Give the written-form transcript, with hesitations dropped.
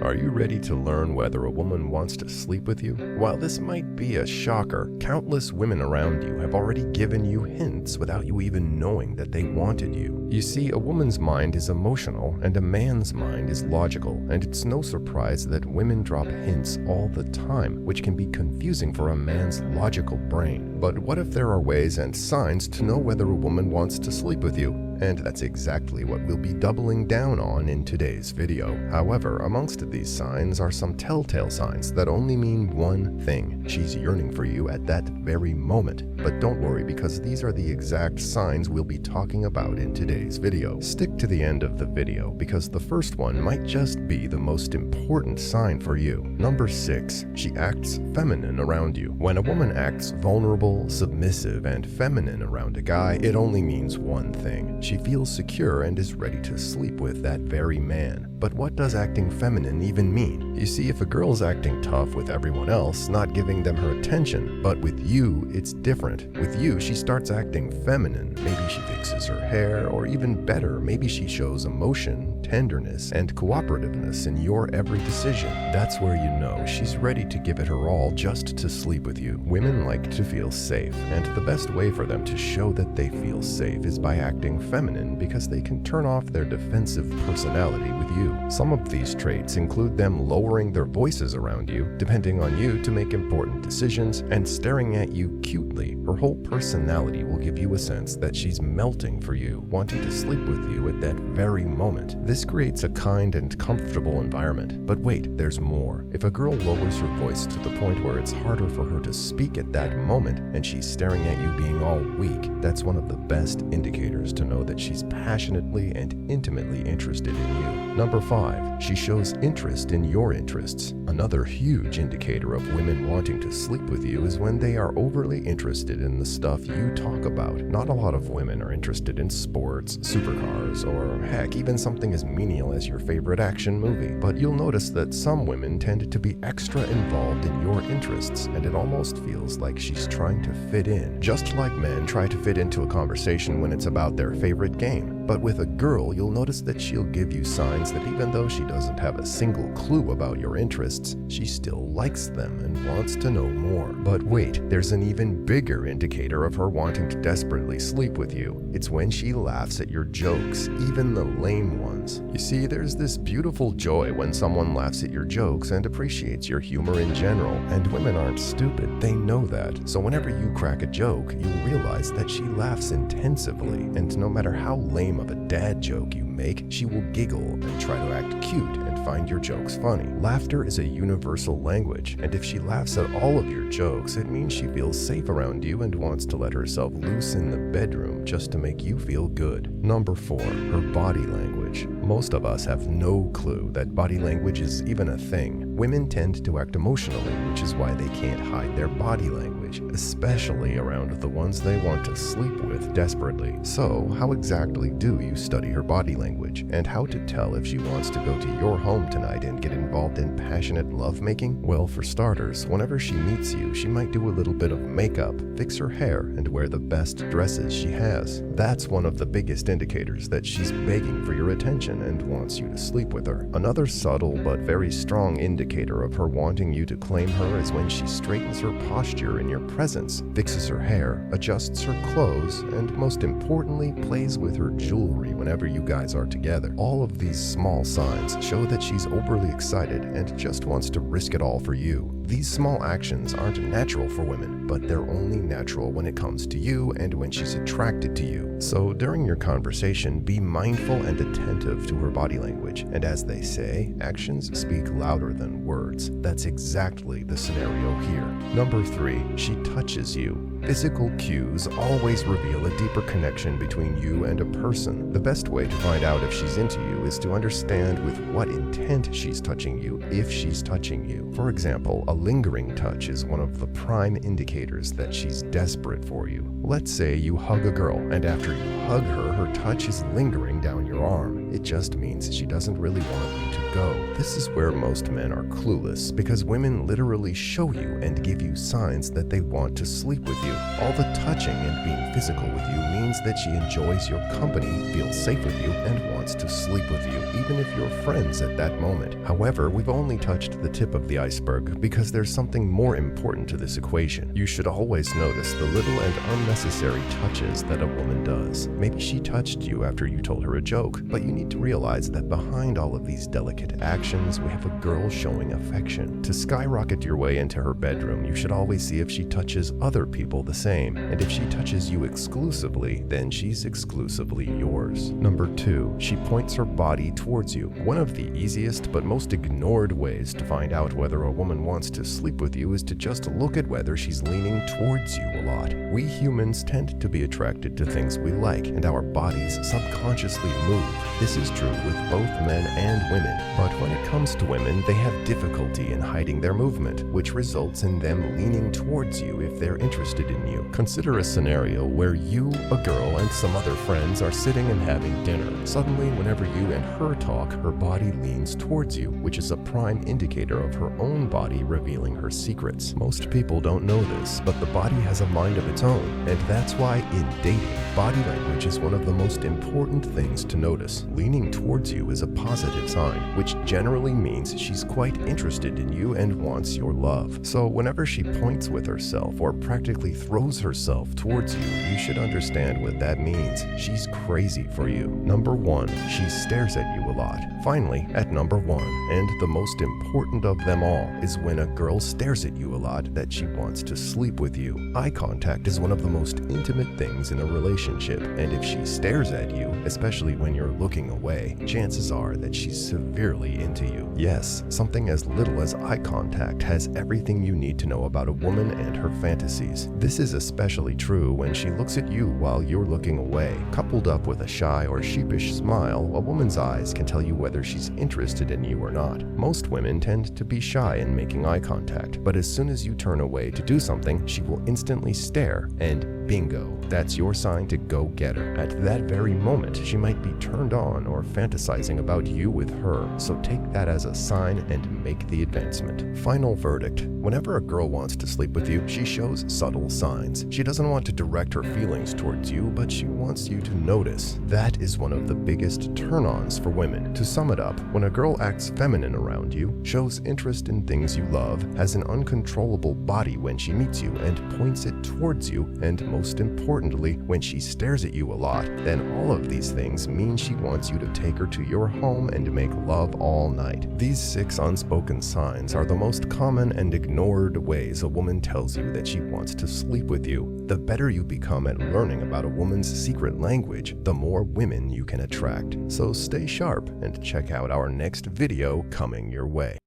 Are you ready to learn whether a woman wants to sleep with you? While this might be a shocker, countless women around you have already given you hints without you even knowing that they wanted you. You see, a woman's mind is emotional and a man's mind is logical, and it's no surprise that women drop hints all the time, which can be confusing for a man's logical brain. But what if there are ways and signs to know whether a woman wants to sleep with you? And that's exactly what we'll be doubling down on in today's video. However, amongst these signs are some telltale signs that only mean one thing: she's yearning for you at that very moment. But don't worry, because these are the exact signs we'll be talking about in today's video. Stick to the end of the video, because the first one might just be the most important sign for you. Number 6, she acts feminine around you. When a woman acts vulnerable, submissive, and feminine around a guy, it only means one thing: she feels secure and is ready to sleep with that very man. But what does acting feminine even mean? You see, if a girl's acting tough with everyone else, not giving them her attention, but with you, it's different. With you, she starts acting feminine. Maybe she fixes her hair, or even better, maybe she shows emotion, tenderness, and cooperativeness in your every decision. That's where you know she's ready to give it her all just to sleep with you. Women like to feel safe, and the best way for them to show that they feel safe is by acting feminine, because they can turn off their defensive personality with you. Some of these traits include them lowering their voices around you, depending on you to make important decisions, and staring at you cutely. Her whole personality will give you a sense that she's melting for you, wanting to sleep with you at that very moment. This creates a kind and comfortable environment. But wait, there's more. If a girl lowers her voice to the point where it's harder for her to speak at that moment, and she's staring at you being all weak, that's one of the best indicators to know that she's passionately and intimately interested in you. Number 5, she shows interest in your interests. Another huge indicator of women wanting to sleep with you is when they are overly interested in the stuff you talk about. Not a lot of women are interested in sports, supercars, or heck, even something as menial as your favorite action movie. But you'll notice that some women tend to be extra involved in your interests, and it almost feels like she's trying to fit in. Just like men try to fit into a conversation when it's about their favorite game. But with a girl, you'll notice that she'll give you signs that even though she doesn't have a single clue about your interests, she still likes them and wants to know more. But wait, there's an even bigger indicator of her wanting to desperately sleep with you. It's when she laughs at your jokes, even the lame ones. You see, there's this beautiful joy when someone laughs at your jokes and appreciates your humor in general. And women aren't stupid, they know that. So whenever you crack a joke, you'll realize that she laughs intensively, and no matter how lame of a dad joke you make, she will giggle and try to act cute and find your jokes funny. Laughter is a universal language, and if she laughs at all of your jokes, it means she feels safe around you and wants to let herself loose in the bedroom just to make you feel good. Number 4, her body language. Most of us have no clue that body language is even a thing. Women tend to act emotionally, which is why they can't hide their body language, especially around the ones they want to sleep with desperately. So, how exactly do you study her body language, and how to tell if she wants to go to your home tonight and get involved in passionate lovemaking? Well, for starters, whenever she meets you, she might do a little bit of makeup, fix her hair, and wear the best dresses she has. That's one of the biggest indicators that she's begging for your attention and wants you to sleep with her. Another subtle but very strong indicator of her wanting you to claim her is when she straightens her posture in your presence, fixes her hair, adjusts her clothes, and most importantly, plays with her jewelry whenever you guys are together. All of these small signs show that she's overly excited and just wants to risk it all for you. These small actions aren't natural for women, but they're only natural when it comes to you and when she's attracted to you. So during your conversation, be mindful and attentive to her body language. And as they say, actions speak louder than words. That's exactly the scenario here. Number 3, she touches you. Physical cues always reveal a deeper connection between you and a person. The best way to find out if she's into you is to understand with what intent she's touching you, if she's touching you. For example, a lingering touch is one of the prime indicators that she's desperate for you. Let's say you hug a girl, and after you hug her, her touch is lingering down your arm. It just means she doesn't really want you to go. This is where most men are clueless, because women literally show you and give you signs that they want to sleep with you. All the touching and being physical with you means that she enjoys your company, feels safe with you, and wants to sleep with you, even if you're friends at that moment. However, we've only touched the tip of the iceberg, because there's something more important to this equation. You should always notice the little and unnecessary touches that a woman does. Maybe she touched you after you told her a joke, but you need to realize that behind all of these delicate actions, we have a girl showing affection. To skyrocket your way into her bedroom, you should always see if she touches other people the same, and if she touches you exclusively, then she's exclusively yours. Number 2, she points her body towards you. One of the easiest but most ignored ways to find out whether a woman wants to sleep with you is to just look at whether she's leaning towards you a lot. We humans tend to be attracted to things we like, and our bodies subconsciously move. This is true with both men and women, but when it comes to women, they have difficulty in hiding their movement, which results in them leaning towards you if they're interested in you. Consider a scenario where you, a girl, and some other friends are sitting and having dinner. Suddenly, whenever you and her talk, her body leans towards you, which is a prime indicator of her own body revealing her secrets. Most people don't know this, but the body has a mind of its own, and that's why in dating, body language is one of the most important things to notice. Leaning towards you is a positive sign, which generally means she's quite interested in you and wants your love. So whenever she points with herself or practically throws herself towards you, you should understand what that means. She's crazy for you. Number 1, she stares at you a lot. Finally, at number 1, and the most important of them all, is when a girl stares at you a lot that she wants to sleep with you. Eye contact is one of the most intimate things in a relationship, and if she stares at you, especially when you're looking away, chances are that she's severely into you. Yes, something as little as eye contact has everything you need to know about a woman and her fantasies. This is especially true when she looks at you while you're looking away. Coupled up with a shy or sheepish smile, a woman's eyes can tell you whether she's interested in you or not. Most women tend to be shy in making eye contact, but as soon as you turn away to do something, she will instantly stare, and bingo, that's your sign to go get her. At that very moment, she might be turned on or fantasizing about you with her, so take that as a sign and make the advancement. Final verdict. Whenever a girl wants to sleep with you, she shows subtle signs. She doesn't want to direct her feelings towards you, but she wants you to notice. That is one of the biggest turn-ons for women. To sum it up, when a girl acts feminine around you, shows interest in things you love, has an uncontrollable body when she meets you and points it towards you, and most importantly, when she stares at you a lot, then all of these things mean she wants you to take her to your home and make love all night. These 6 unspoken signs are the most common and ignored ways a woman tells you that she wants to sleep with you. The better you become at learning about a woman's secret language, the more women you can attract. So stay sharp and check out our next video coming your way.